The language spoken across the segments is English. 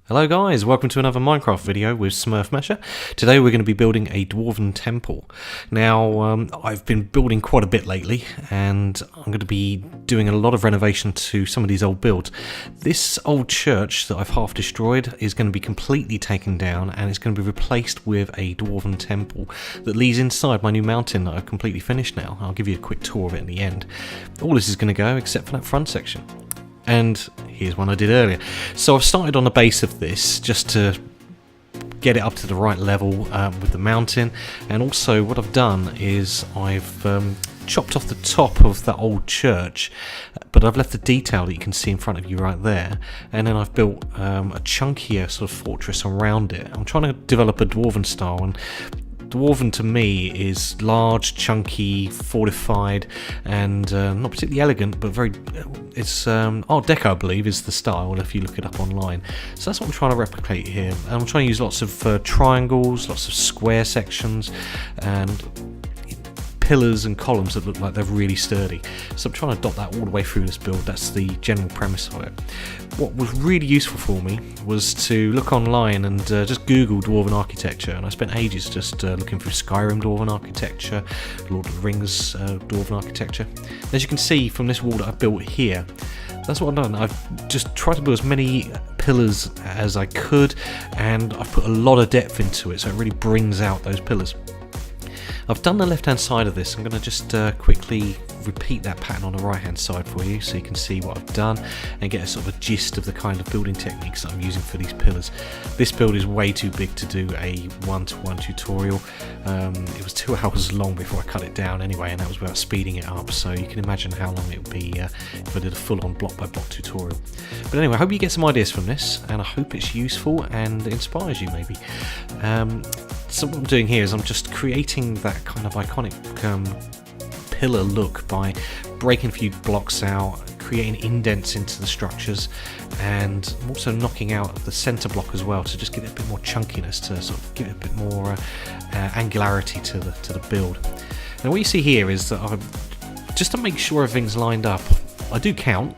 Hello guys, welcome to another Minecraft video with Smurf Mesher. Today we're going to be building a Dwarven Temple. Now, I've been building quite a bit lately, and I'm going to be doing a lot of renovation to some of these old builds. This old church that I've half destroyed is going to be completely taken down, and it's going to be replaced with a Dwarven Temple that leads inside my new mountain that I've completely finished now. I'll give you a quick tour of it in the end. All this is going to go except for that front section. And here's one I did earlier. So I've started on the base of this just to get it up to the right level with the mountain, and also what I've done is I've chopped off the top of that old church, but I've left the detail that you can see in front of you right there, and then I've built a chunkier sort of fortress around it. I'm trying to develop a Dwarven style, and Dwarven to me is large, chunky, fortified, and not particularly elegant, but very. It's Art Deco, I believe, is the style if you look it up online. So that's what I'm trying to replicate here. And I'm trying to use lots of triangles, lots of square sections, and pillars and columns that look like they're really sturdy. So I'm trying to dot that all the way through this build. That's the general premise of it. What was really useful for me was to look online and just Google Dwarven architecture, and I spent ages just looking through Skyrim Dwarven architecture, Lord of the Rings Dwarven architecture. As you can see from this wall that I've built here, that's what I've done. I've just tried to build as many pillars as I could, and I've put a lot of depth into it so it really brings out those pillars. I've done the left hand side of this. I'm going to just quickly repeat that pattern on the right hand side for you so you can see what I've done and get a sort of a gist of the kind of building techniques that I'm using for these pillars. This build is way too big to do a one-to-one tutorial. It was 2 hours long before I cut it down anyway, and that was without speeding it up, so you can imagine how long it would be if I did a full-on block-by-block tutorial. But anyway, I hope you get some ideas from this, and I hope it's useful and inspires you maybe. So what I'm doing here is I'm just creating that kind of iconic pillar look by breaking a few blocks out, creating indents into the structures, and I'm also knocking out the center block as well to just give it a bit more chunkiness, to sort of give it a bit more angularity to the build. Now what you see here is that just to make sure everything's lined up, I do count.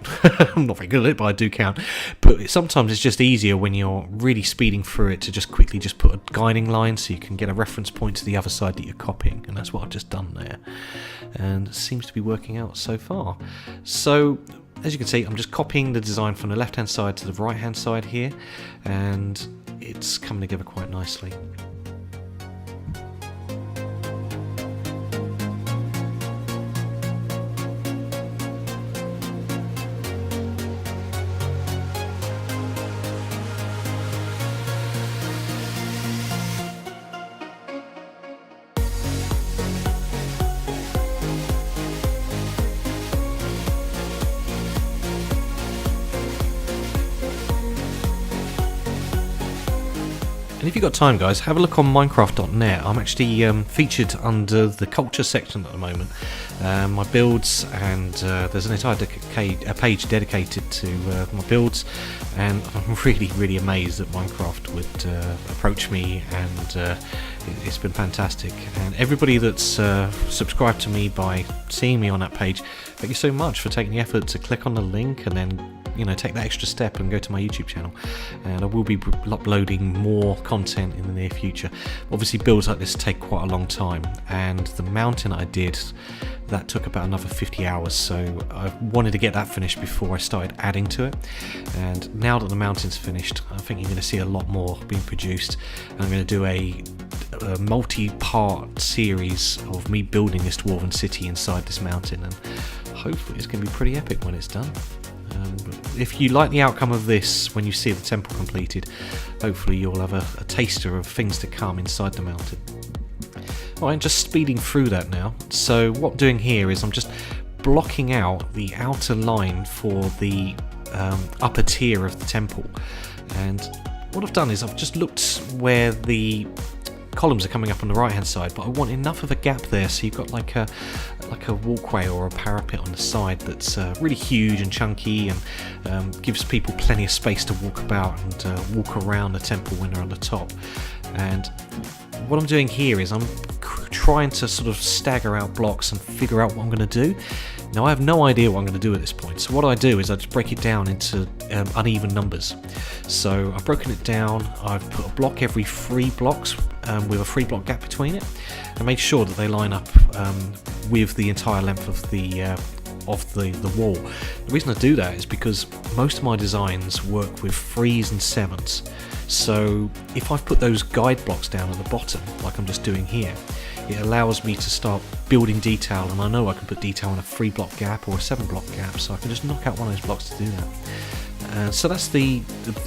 I'm not very good at it, but I do count. But sometimes it's just easier when you're really speeding through it to just quickly just put a guiding line so you can get a reference point to the other side that you're copying, and that's what I've just done there. And it seems to be working out so far. So as you can see, I'm just copying the design from the left hand side to the right hand side here, and it's coming together quite nicely. And if you've got time, guys, have a look on Minecraft.net. I'm actually featured under the culture section at the moment. My builds, and there's an entire page dedicated to my builds, and I'm really amazed that Minecraft would approach me, and it's been fantastic. And everybody that's subscribed to me by seeing me on that page, thank you so much for taking the effort to click on the link and then take that extra step and go to my YouTube channel. And I will be uploading more content in the near future. Obviously builds like this take quite a long time, and the mountain I did, that took about another 50 hours, so I wanted to get that finished before I started adding to it. And now that the mountain's finished, I think you're going to see a lot more being produced, and I'm going to do a multi-part series of me building this dwarven city inside this mountain, and hopefully it's going to be pretty epic when it's done. If you like the outcome of this when you see the temple completed, hopefully you'll have a taster of things to come inside the mountain. Alright, just speeding through that now. So what I'm doing here is I'm just blocking out the outer line for the upper tier of the temple. And what I've done is I've just looked where the columns are coming up on the right hand side, but I want enough of a gap there so you've got like a walkway or a parapet on the side that's really huge and chunky, and gives people plenty of space to walk about and walk around the temple when they're on the top. And what I'm doing here is I'm trying to sort of stagger out blocks and figure out what I'm going to do. Now I have no idea what I'm going to do at this point, so what I do is I just break it down into uneven numbers. So I've broken it down, I've put a block every 3 blocks with a 3 block gap between it, and made sure that they line up with the entire length of the wall. The reason I do that is because most of my designs work with 3s and 7s. So if I've put those guide blocks down at the bottom, like I'm just doing here, it allows me to start building detail, and I know I can put detail in a 3 block gap or a 7 block gap, so I can just knock out one of those blocks to do that. So that's the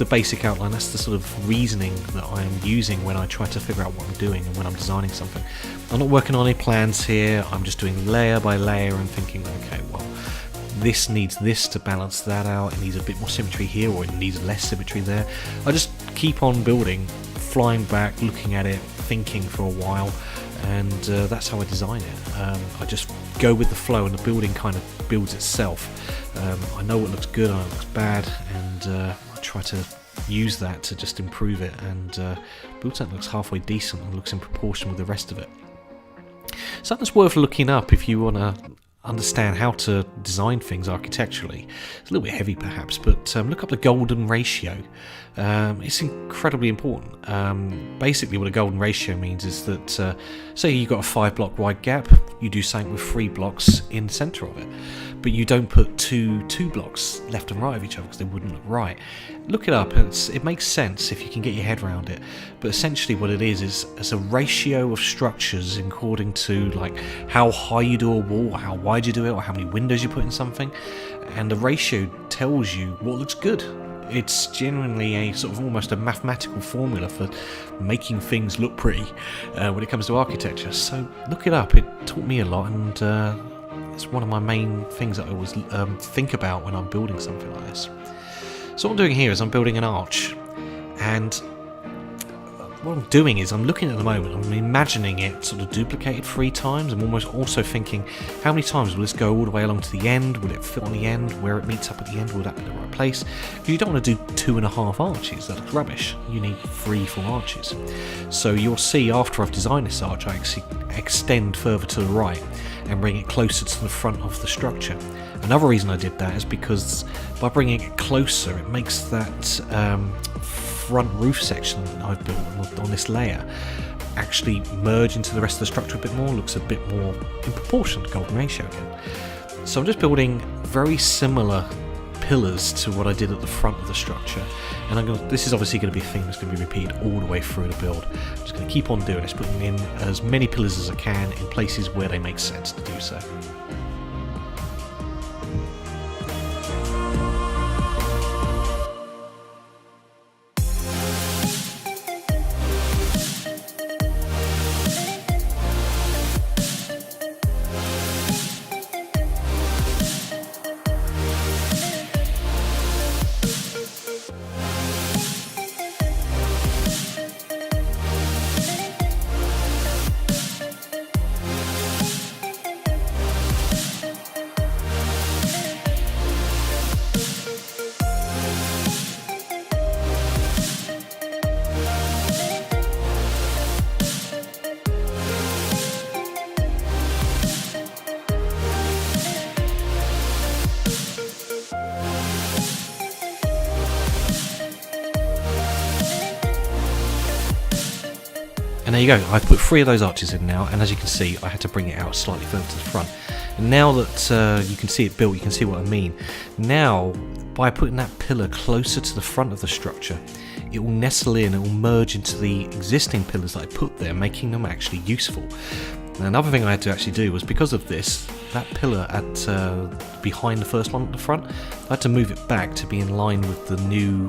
basic outline, that's the sort of reasoning that I'm using when I try to figure out what I'm doing and when I'm designing something. I'm not working on any plans here, I'm just doing layer by layer and thinking, okay, well, this needs this to balance that out, it needs a bit more symmetry here, or it needs less symmetry there. I just keep on building, flying back, looking at it, thinking for a while, and that's how I design it. I just go with the flow, and the building kind of builds itself. I know what looks good, I know what looks bad, and I try to use that to just improve it and build something that looks halfway decent and looks in proportion with the rest of it. Something's worth looking up if you want to understand how to design things architecturally. It's a little bit heavy perhaps, but look up the golden ratio. It's incredibly important. Basically what a golden ratio means is that say you've got a 5 block wide gap, you do something with 3 blocks in the centre of it, but you don't put two blocks left and right of each other because they wouldn't look right. Look it up, it makes sense if you can get your head around it, but essentially what it is it's a ratio of structures according to like how high you do a wall, or how wide you do it, or how many windows you put in something, and the ratio tells you what looks good. It's genuinely a sort of almost a mathematical formula for making things look pretty when it comes to architecture. So look it up, it taught me a lot, and it's one of my main things that I always think about when I'm building something like this. So what I'm doing here is I'm building an arch, and what I'm doing is I'm looking at the moment, I'm imagining it sort of duplicated 3 times. I'm almost also thinking, how many times will this go all the way along to the end? Will it fit on the end? Where it meets up at the end, will that be the right place? Because you don't want to do 2.5 arches, that looks rubbish. You need 3-4 arches. So you'll see after I've designed this arch, I actually extend further to the right and bring it closer to the front of the structure. Another reason I did that is because by bringing it closer, it makes that front roof section that I've built on this layer actually merge into the rest of the structure a bit more, looks a bit more in proportion to golden ratio again. So I'm just building very similar pillars to what I did at the front of the structure, and this is obviously going to be a thing that's going to be repeated all the way through the build. I'm just going to keep on doing this, putting in as many pillars as I can in places where they make sense to do so. And there you go, I've put 3 of those arches in now, and as you can see I had to bring it out slightly further to the front. And now that you can see it built, you can see what I mean. Now, by putting that pillar closer to the front of the structure, it will nestle in, it will merge into the existing pillars that I put there, making them actually useful. And another thing I had to actually do was, because of this, that pillar at behind the first one at the front, I had to move it back to be in line with the new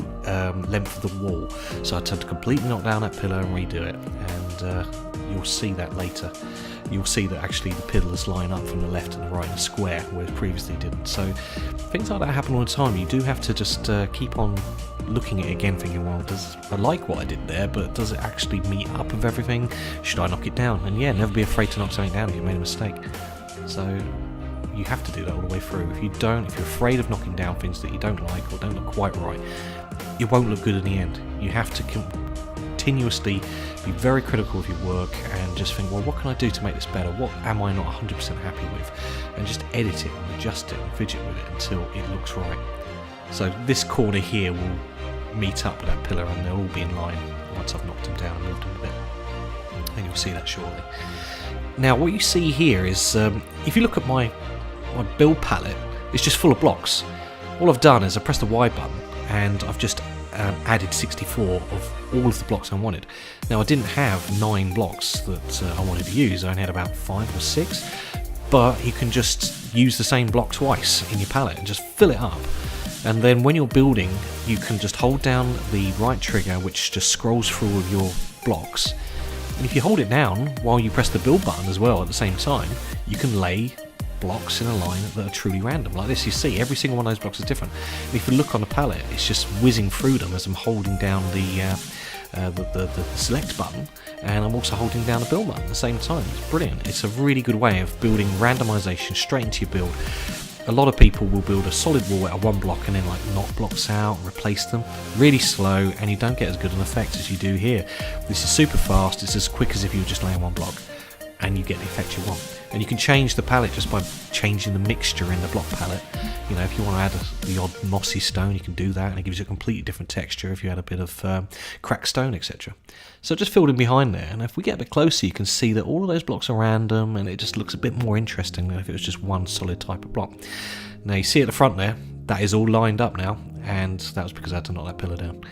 length of the wall. So I had to completely knock down that pillar and redo it, and you'll see that later. You'll see that actually the pillars line up from the left and the right in a square, whereas previously didn't. So things like that happen all the time. You do have to just keep on looking at it again, thinking, well, I like what I did there, but does it actually meet up with everything? Should I knock it down? And yeah, never be afraid to knock something down if you made a mistake. So you have to do that all the way through. If you're afraid of knocking down things that you don't like or don't look quite right, it won't look good in the end. You have to continuously be very critical of your work and just think, well, what can I do to make this better? What am I not 100% happy with? And just edit it and adjust it and fidget with it until it looks right. So this corner here will meet up with that pillar and they'll all be in line once I've knocked them down and moved them a bit. And you'll see that shortly. Now what you see here is, if you look at my build palette, it's just full of blocks. All I've done is I pressed the Y button and I've just added 64 of all of the blocks I wanted. Now I didn't have 9 blocks that I wanted to use, I only had about 5 or 6, but you can just use the same block twice in your palette and just fill it up. And then when you're building, you can just hold down the right trigger, which just scrolls through all of your blocks. And if you hold it down while you press the build button as well at the same time, you can lay blocks in a line that are truly random. Like this, you see every single one of those blocks is different. And if you look on the palette, it's just whizzing through them as I'm holding down the select button, and I'm also holding down the build button at the same time. It's brilliant. It's a really good way of building randomization straight into your build. A lot of people will build a solid wall out of one block and then like knock blocks out, replace them really slow, and you don't get as good an effect as you do here. This is super fast. It's as quick as if you were just laying one block, and you get the effect you want. And you can change the palette just by changing the mixture in the block palette. You know, if you want to add the odd mossy stone, you can do that, and it gives you a completely different texture if you add a bit of cracked stone, etc. So just filled in behind there, and if we get a bit closer, you can see that all of those blocks are random, and it just looks a bit more interesting than if it was just one solid type of block. Now you see at the front there, that is all lined up now, and that was because I had to knock that pillar down.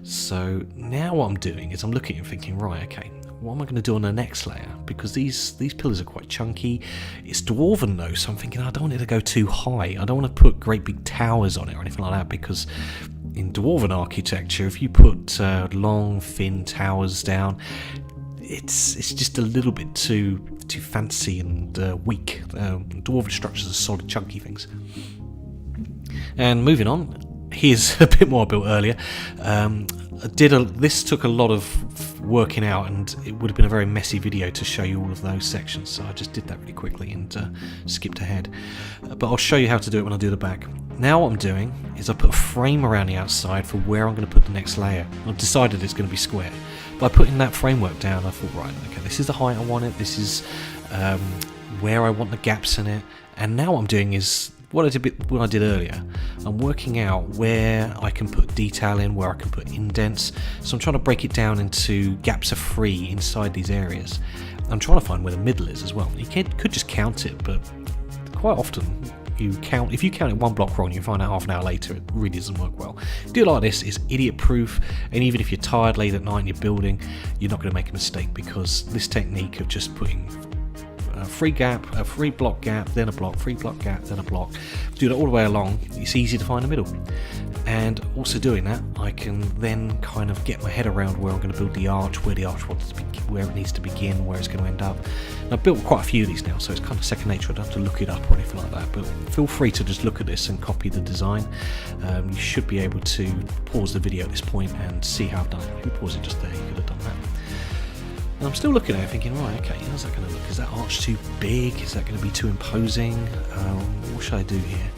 So now what I'm doing is I'm looking and thinking, right, okay, what am I going to do on the next layer? Because these pillars are quite chunky. It's dwarven though, so I'm thinking I don't want it to go too high. I don't want to put great big towers on it or anything like that, because in dwarven architecture, if you put long, thin towers down, it's just a little bit too fancy and weak. Dwarven structures are solid, chunky things. And moving on, here's a bit more I built earlier. This took a lot of working out, and it would have been a very messy video to show you all of those sections, so I just did that really quickly and skipped ahead. But I'll show you how to do it when I do the back. Now what I'm doing is I put a frame around the outside for where I'm going to put the next layer. I've decided it's going to be square. By putting that framework down, I thought, right, okay, this is the height I want it, this is where I want the gaps in it, and now what I'm doing is what I did earlier. I'm working out where I can put detail in, where I can put indents. So I'm trying to break it down into gaps of 3 inside these areas. I'm trying to find where the middle is as well. You could just count it, but quite often if you count it one block wrong, you find out half an hour later it really doesn't work well. Do it like this, it's idiot proof, and even if you're tired late at night and you're building, you're not going to make a mistake, because this technique of just putting a free block gap, then a block, free block gap, then a block, do that all the way along, it's easy to find the middle. And also doing that, I can then kind of get my head around where I'm going to build the arch, where the arch wants to begin, where it needs to begin, where it's going to end up. And I've built quite a few of these now, so it's kind of second nature. I don't have to look it up or anything like that, but feel free to just look at this and copy the design. You should be able to pause the video at this point and see how I've done it. If you pause it just there, you could have done that. And I'm still looking at it thinking, right, okay, how's that going to look? Is that arch too big? Is that going to be too imposing? What should I do here?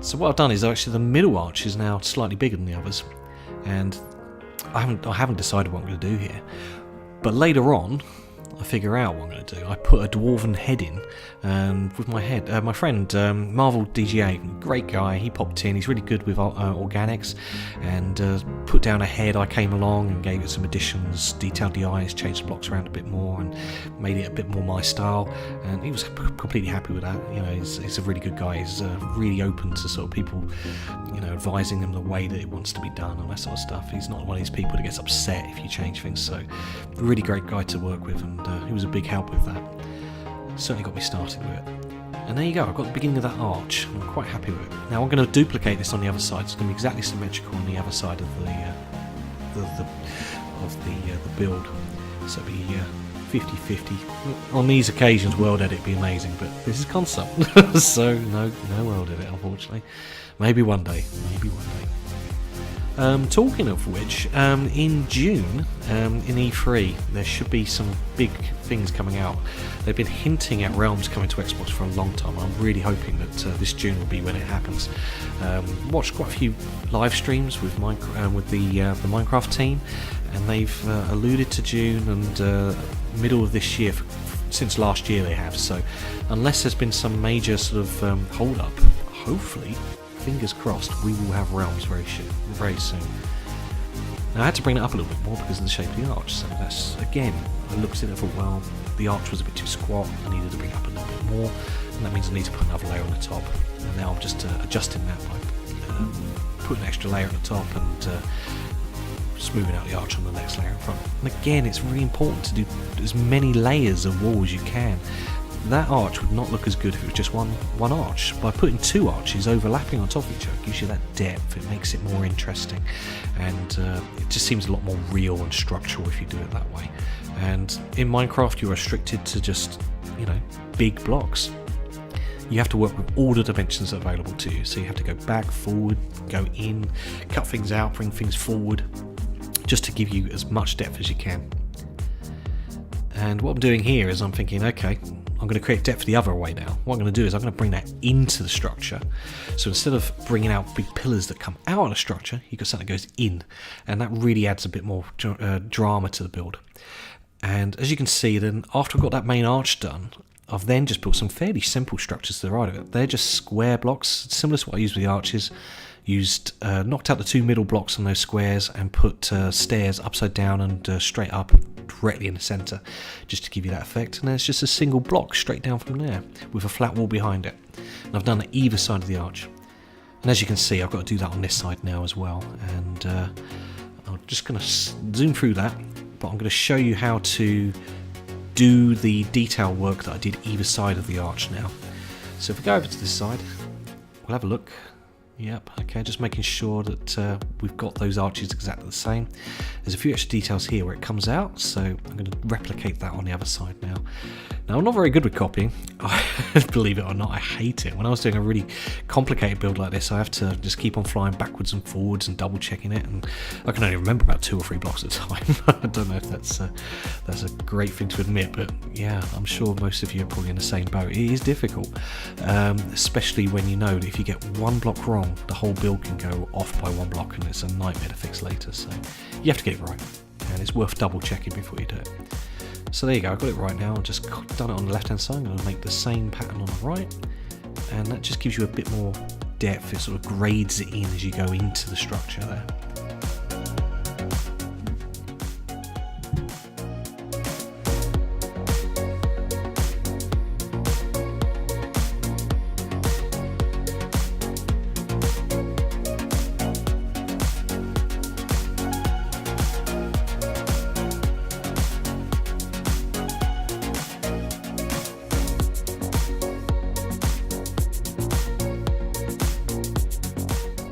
So what I've done is actually the middle arch is now slightly bigger than the others, and I haven't decided what I'm going to do here. But later on, I figure out what I'm going to do. I put a dwarven head in with my head. My friend Marvel DGA, great guy, he popped in. He's really good with organics, and put down a head. I came along and gave it some additions, detailed the eyes, changed the blocks around a bit more, and made it a bit more my style. And he was completely happy with that. You know, he's a really good guy. He's really open to sort of people, you know, advising them the way that it wants to be done and that sort of stuff. He's not one of these people that gets upset if you change things. So, a really great guy to work with, and he was a big help with that. Certainly got me started with it. And there you go, I've got the beginning of that arch, and I'm quite happy with it. Now I'm going to duplicate this on the other side, so it's going to be exactly symmetrical on the other side of the build. So it'll be 50-50. On these occasions, world edit would be amazing, but this is console, so no world edit, unfortunately. Maybe one day, maybe one day. Talking of which, in June, in E3, there should be some big things coming out. They've been hinting at Realms coming to Xbox for a long time. I'm really hoping that this June will be when it happens. Watched quite a few live streams with the Minecraft team, and they've alluded to June and middle of this year. Since last year they have, so unless there's been some major sort of hold up, hopefully, fingers crossed, we will have Realms very soon. Now I had to bring it up a little bit more because of the shape of the arch, so that's, again, I looked at it and thought, well, the arch was a bit too squat, I needed to bring it up a little bit more, and that means I need to put another layer on the top, and now I'm just adjusting that by putting an extra layer on the top and smoothing out the arch on the next layer in front. And again, it's really important to do as many layers of wall as you can. That arch would not look as good if it was just one arch. By putting two arches overlapping on top of each other, it gives you that depth, it makes it more interesting, and it just seems a lot more real and structural if you do it that way. And in Minecraft you're restricted to just, big blocks. You have to work with all the dimensions available to you, so you have to go back, forward, go in, cut things out, bring things forward, just to give you as much depth as you can. And what I'm doing here is I'm thinking, okay, I'm going to create depth the other way now. What I'm going to do is I'm going to bring that into the structure. So instead of bringing out big pillars that come out of the structure, you've got something that goes in, and that really adds a bit more drama to the build. And as you can see, then after I've got that main arch done, I've then just built some fairly simple structures to the right of it. They're just square blocks, similar to what I used with the arches. Knocked out the two middle blocks on those squares and put stairs upside down and straight up directly in the centre, just to give you that effect. And then it's just a single block straight down from there with a flat wall behind it. And I've done it either side of the arch. And as you can see, I've got to do that on this side now as well. And I'm just going to zoom through that, but I'm going to show you how to do the detail work that I did either side of the arch now. So if we go over to this side, we'll have a look. Yep, okay, just making sure that we've got those arches exactly the same. There's a few extra details here where it comes out, so I'm going to replicate that on the other side now. Now, I'm not very good with copying, believe it or not, I hate it. When I was doing a really complicated build like this, I have to just keep on flying backwards and forwards and double checking it, and I can only remember about 2 or 3 blocks at a time. I don't know if that's a great thing to admit, but yeah, I'm sure most of you are probably in the same boat. It is difficult, especially when you know that if you get one block wrong, the whole build can go off by one block, and it's a nightmare to fix later, so you have to get it right, and it's worth double checking before you do it. So there you go, I've got it right now. I've just done it on the left hand side. I'm going to make the same pattern on the right, and that just gives you a bit more depth. It sort of grades it in as you go into the structure there.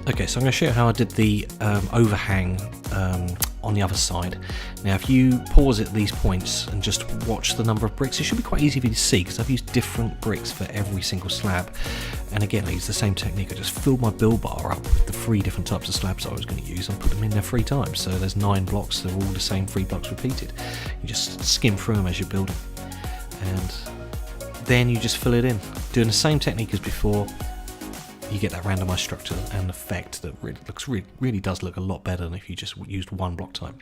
Okay, so I'm going to show you how I did the overhang on the other side. Now, if you pause at these points and just watch the number of bricks, it should be quite easy for you to see, because I've used different bricks for every single slab. And again, I used the same technique. I just filled my build bar up with the 3 different types of slabs I was going to use and put them in there 3 times. So there's 9 blocks, they're all the same 3 blocks repeated. You just skim through them as you're building. And then you just fill it in. Doing the same technique as before, you get that randomized structure and effect that really does look a lot better than if you just used 1 block type.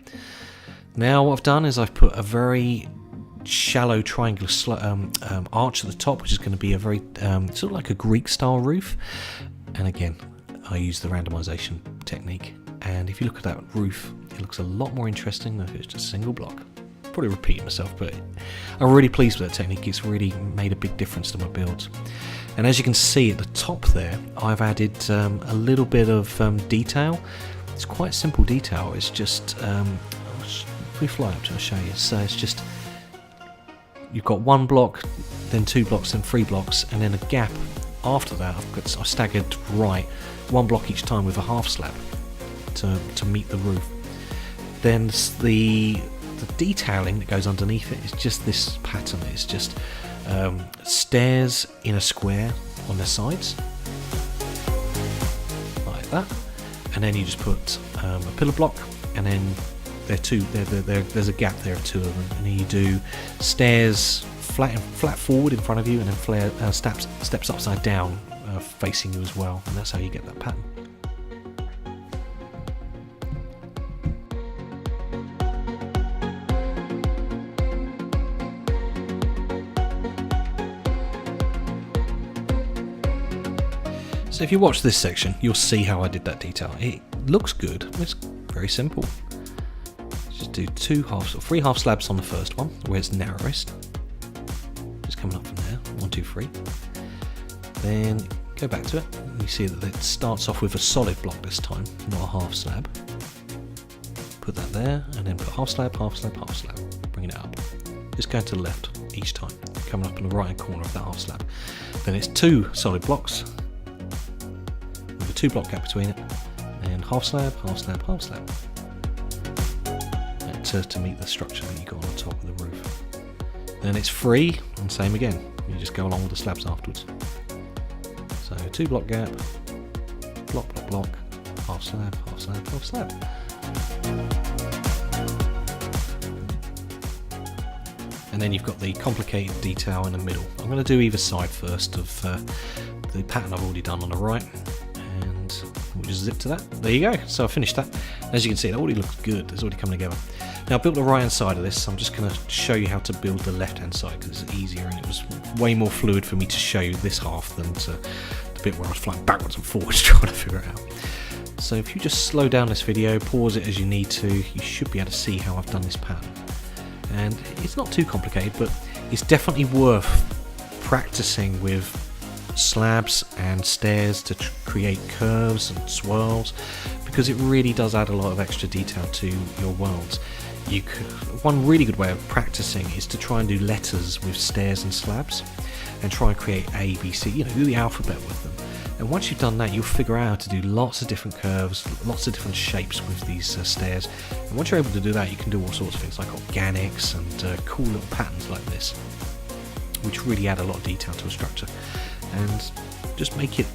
Now what I've done is I've put a very shallow triangular arch at the top, which is going to be a very sort of like a Greek style roof. And again, I use the randomization technique, and if you look at that roof, it looks a lot more interesting than if it's just a single block. Probably repeating myself, but I'm really pleased with that technique. It's really made a big difference to my builds. And as you can see at the top there, I've added a little bit of detail. It's quite simple detail. It's just, if we fly up to I'll show you. So it's just, you've got 1 block, then 2 blocks, then 3 blocks, and then a gap after that. I've staggered right 1 block each time with a half slab to meet the roof. Then the detailing that goes underneath it is just this pattern. It's just stairs in a square on their sides, like that. and then you just put a pillar block, and then there's a gap there of 2 of them, and then you do stairs flat forward in front of you, and then steps upside down facing you as well, and that's how you get that pattern. So if you watch this section, you'll see how I did that detail. It looks good. It's very simple. Just do 3 half slabs on the first one, where it's narrowest. Just coming up from there, 1, 2, 3. Then go back to it, and you see that it starts off with a solid block this time, not a half slab. Put that there, and then put half slab, half slab, half slab. Bringing it up. Just go to the left each time, coming up in the right hand corner of that half slab. Then it's 2 solid blocks, 2 block gap between it, and half slab, half slab, half slab, to meet the structure that you got on the top of the roof. Then it's 3, and same again, you just go along with the slabs afterwards. So 2 block gap, block, block, block, half slab, half slab, half slab. And then you've got the complicated detail in the middle. I'm going to do either side first of the pattern I've already done on the right. We'll just zip to that. There you go. So I finished that. As you can see, it already looks good. It's already come together. Now I built the right hand side of this. So I'm just going to show you how to build the left hand side because it's easier, and it was way more fluid for me to show you this half than the bit where I was flying backwards and forwards trying to figure it out. So if you just slow down this video, pause it as you need to, you should be able to see how I've done this pattern. And it's not too complicated, but it's definitely worth practicing with slabs and stairs to create curves and swirls, because it really does add a lot of extra detail to your worlds. One really good way of practicing is to try and do letters with stairs and slabs, and try and create A, B, C, do the alphabet with them. And once you've done that, you'll figure out how to do lots of different curves, lots of different shapes with these stairs. And once you're able to do that, you can do all sorts of things like organics and cool little patterns like this, which really add a lot of detail to a structure and just make it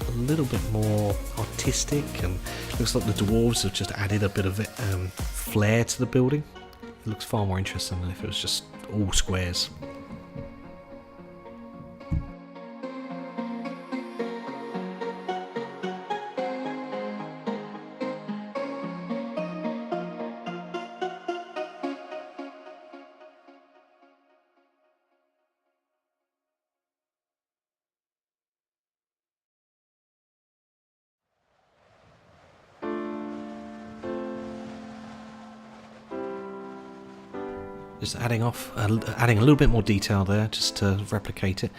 a little bit more artistic. And it looks like the dwarves have just added a bit of flair to the building. It looks far more interesting than if it was just all squares. Just adding a little bit more detail there just to replicate it.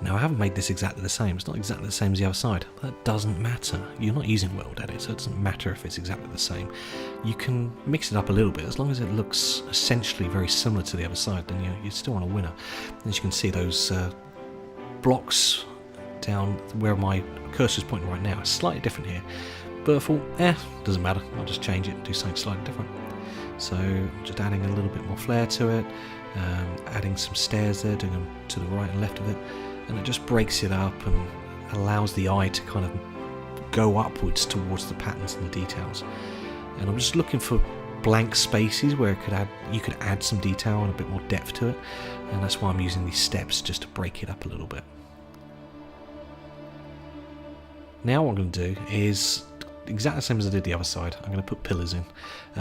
Now I haven't made this exactly the same. It's not exactly the same as the other side. That doesn't matter. You're not using World Edit, so it doesn't matter if it's exactly the same. You can mix it up a little bit. As long as it looks essentially very similar to the other side, then you're still on a winner. As you can see, those blocks down where my cursor's pointing right now is slightly different here. But I thought, doesn't matter. I'll just change it and do something slightly different. So just adding a little bit more flair to it, adding some stairs there, doing them to the right and left of it, and it just breaks it up and allows the eye to kind of go upwards towards the patterns and the details. And I'm just looking for blank spaces where you could add some detail and a bit more depth to it, and that's why I'm using these steps just to break it up a little bit. Now what I'm going to do is exactly the same as I did the other side. I'm going to put pillars in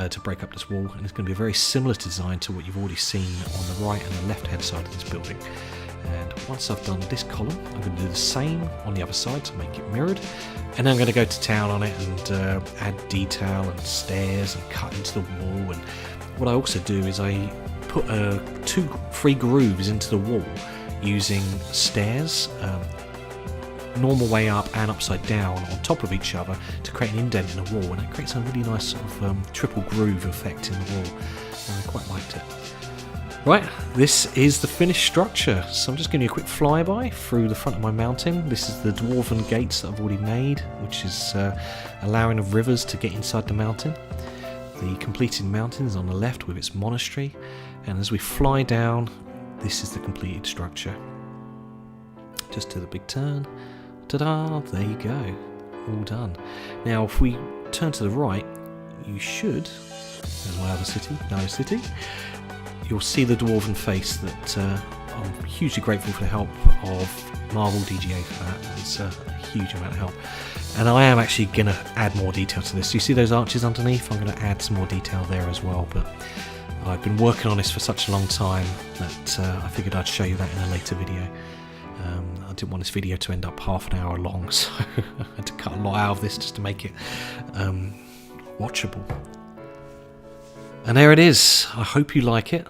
to break up this wall, and it's going to be a very similar design to what you've already seen on the right and the left hand side of this building. And once I've done this column, I'm going to do the same on the other side to make it mirrored, and then I'm going to go to town on it and add detail and stairs and cut into the wall. And what I also do is I put 3 grooves into the wall using stairs, normal way up and upside down on top of each other to create an indent in the wall, and it creates a really nice sort of triple groove effect in the wall, and I quite liked it. Right, this is the finished structure. So I'm just giving you a quick flyby through the front of my mountain. This is the dwarven gates that I've already made, which is allowing the rivers to get inside the mountain. The completed mountain is on the left with its monastery, and as we fly down, this is the completed structure. Just do the big turn. Ta-da! There you go. All done. Now if we turn to the right, you should, there's my other city, Yellow City, you'll see the Dwarven face that I'm hugely grateful for the help of Marvel DGA for that. It's a huge amount of help. And I am actually going to add more detail to this. You see those arches underneath? I'm going to add some more detail there as well. But I've been working on this for such a long time that I figured I'd show you that in a later video. I didn't want this video to end up half an hour long, so I had to cut a lot out of this just to make it watchable. And there it is. I hope you like it.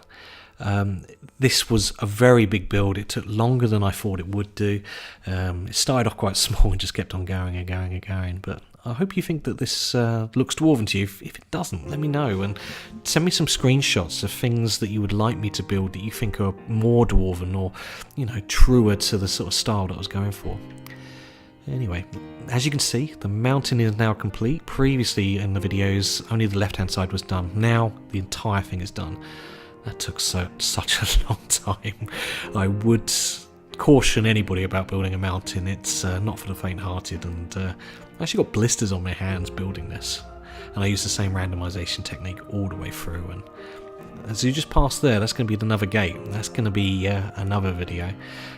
This was a very big build. It took longer than I thought it would do. It started off quite small and just kept on going and going and going. But I hope you think that this looks Dwarven to you. If it doesn't, let me know and send me some screenshots of things that you would like me to build that you think are more Dwarven or, you know, truer to the sort of style that I was going for. Anyway, as you can see, the mountain is now complete. Previously in the videos, only the left-hand side was done. Now the entire thing is done. That took such a long time. I would caution anybody about building a mountain. It's not for the faint-hearted, and I actually got blisters on my hands building this. And I used the same randomization technique all the way through. And as you just pass there, that's going to be another gate. That's going to be another video.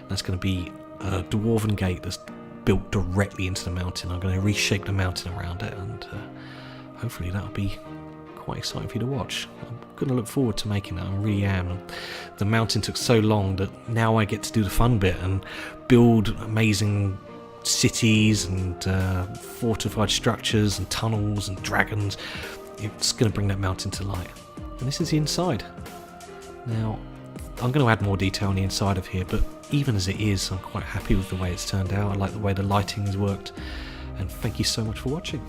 That's going to be a Dwarven gate that's built directly into the mountain. I'm going to reshape the mountain around it, and hopefully that'll be quite exciting for you to watch. I'm going to look forward to making that. I really am. And the mountain took so long that now I get to do the fun bit and build amazing cities and fortified structures and tunnels and dragons. It's going to bring that mountain to light. And this is the inside. Now, I'm going to add more detail on the inside of here, but even as it is, I'm quite happy with the way it's turned out. I like the way the lighting has worked. And thank you so much for watching.